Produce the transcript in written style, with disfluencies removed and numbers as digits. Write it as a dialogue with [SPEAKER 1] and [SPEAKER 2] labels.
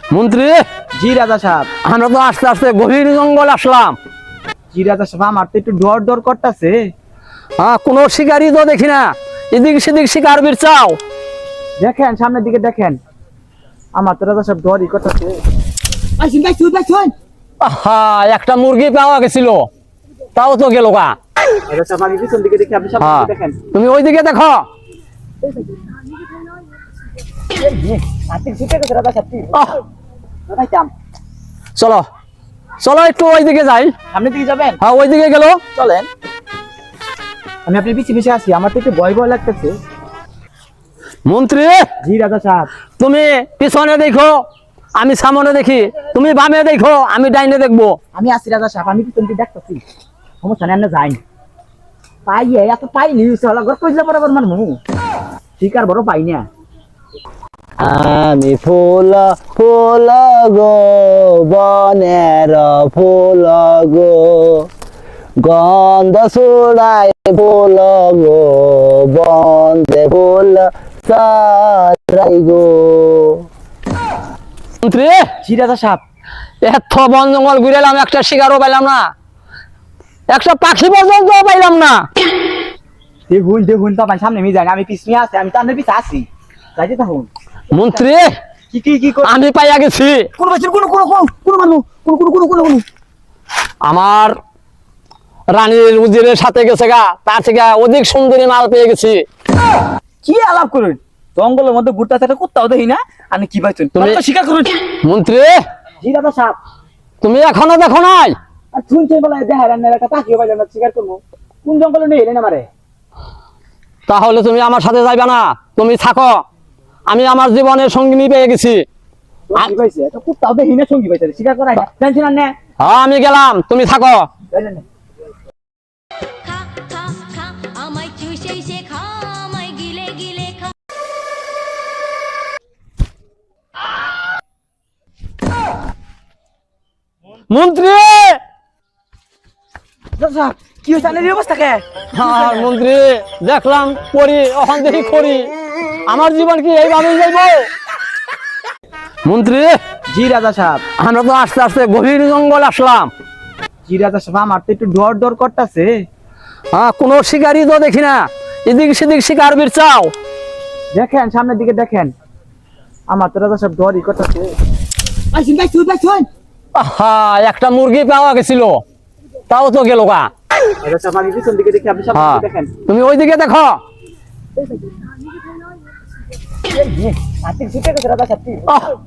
[SPEAKER 1] মন্ত্রী,
[SPEAKER 2] জি রাজা সাহেব।
[SPEAKER 1] আমরা তো আস্তে আস্তে গভীর জঙ্গল আসলাম।
[SPEAKER 2] জি রাজা সাহেব, আমার তো একটু ডর ডর করতেছে।
[SPEAKER 1] কোনো শিকারি তো দেখি না, এদিক সেদিক শিকার চাও।
[SPEAKER 2] দেখেন সামনের দিকে দেখেন, আমার তো রাজা সাহেব ডরই করতেছে।
[SPEAKER 1] একটা মুরগি পাওয়া গেছিল, তাও তো গেল গা।
[SPEAKER 2] রাজা সাহেব আমি পিছন দিকে দেখি, আপনি সামনের দিকে দেখেন।
[SPEAKER 1] তুমি ওইদিকে দেখো। চলো চলো একটু ওইদিকে যাই।
[SPEAKER 2] সামনের দিকে যাবেন?
[SPEAKER 1] হ্যাঁ, ওইদিকে গেল।
[SPEAKER 2] চলেন, আমি আপনার পিছিয়ে পিছিয়ে আসি, আমার তো একটু ভয় ভয় লাগতেছে।
[SPEAKER 1] মন্ত্রী,
[SPEAKER 2] জি রাজা সাহেব।
[SPEAKER 1] তুমি পিছনে দেখো, আমি সামনে দেখি। তুমি বামে দেখো, আমি ডাইনে দেখবো।
[SPEAKER 2] আমি আসি রাজা সাহেব, আমি পিছন দিকে দেখতেছি। সমস্যা নেই, আমরা যাই। পাইয়ে এত পাইনি ঘর কইলে বরাবর মারমু, শিকার বড় পাই না।
[SPEAKER 1] আমি ফুল ফুল গো, বনের ফুল গো, গন্ধ ছুড়াই ফুল গো, বন্ধে ফুল ছড়াই গো। মন্ত্রী,
[SPEAKER 2] জি রাজা সাহেব।
[SPEAKER 1] এত বন জঙ্গল ঘুরেলাম, একটা শিকারও পাইলাম না, একটা পাখি পর্যন্ত পাইলাম না।
[SPEAKER 2] দেখুন দেখুন তো, সামনে আমি যাই, আমি পিছনে আছি, আমি তো আপনার পিছিয়ে আসি। যাইতে থাকুন।
[SPEAKER 1] মন্ত্রী,
[SPEAKER 2] কি কি কি
[SPEAKER 1] আমি পাইয়া গেছি।
[SPEAKER 2] কোন বছর কোন কোন কোন কোন মারবো, কোন কোন কোন কোন কোন
[SPEAKER 1] আমার রানীর উজিরের সাথে গেছে গা, তার থেকে অধিক সুন্দরী মাল পেয়ে গেছি।
[SPEAKER 2] কি আলাপ করুন, জঙ্গলের মধ্যে ঘুরতে আছে, কোথাও দেখি না। আপনি কি পাইছেন
[SPEAKER 1] তুমি-
[SPEAKER 2] তো স্বীকার করুন।
[SPEAKER 1] মন্ত্রী,
[SPEAKER 2] জি দাদা সাহেব।
[SPEAKER 1] তুমি এখনো দেখো নাই?
[SPEAKER 2] আর শুনছেন বলে দেখা রান্নার একটা তাকিয়ে পাইলাম না, স্বীকার করবো। কোন জঙ্গলে নেই এলেন আমারে?
[SPEAKER 1] তাহলে তুমি আমার সাথে যাইবা না, তুমি থাকো। আমি আমার জীবনের সঙ্গিনী পেয়ে গেছি।
[SPEAKER 2] কি পাইছে তো, কোথাও দেখি না সঙ্গী পাইছে, স্বীকার করাই না, জানছেন না?
[SPEAKER 1] হ্যাঁ, আমি গেলাম, তুমি থাকো।
[SPEAKER 3] খা খা খা আমায় চুষে খা আমায় গিলে গিলে খা।
[SPEAKER 1] মন্ত্রী,
[SPEAKER 2] কি হয়েছে আপনার অবস্থা কে?
[SPEAKER 1] আর মন্ত্রী, দেখলাম পরি, ওখান থেকে করি। আমার জীবন কি এইভাবেই যাইব? মন্ত্রী,
[SPEAKER 2] জি রাজা সাহেব।
[SPEAKER 1] আমরা তো আস্তে আস্তে গভীর জঙ্গল আসলাম।
[SPEAKER 2] জি রাজা সাহেব, আমার তো একটু ডর ডর করতেছে।
[SPEAKER 1] কোনো শিকারি তো দেখি না, এদিক সেদিক শিকার চাও।
[SPEAKER 2] দেখেন সামনের দিকে দেখেন, আমার তো রাজা সাহেব ডরই করতেছে।
[SPEAKER 1] একটা মুরগি পাওয়া গেছিল, তাও তো গেল গা।
[SPEAKER 2] রাজা সাহেব আমি পিছন দিকে দেখি, আপনি সামনের দিকে দেখেন।
[SPEAKER 1] তুমি ওইদিকে দেখো।
[SPEAKER 2] রাজা সাহেব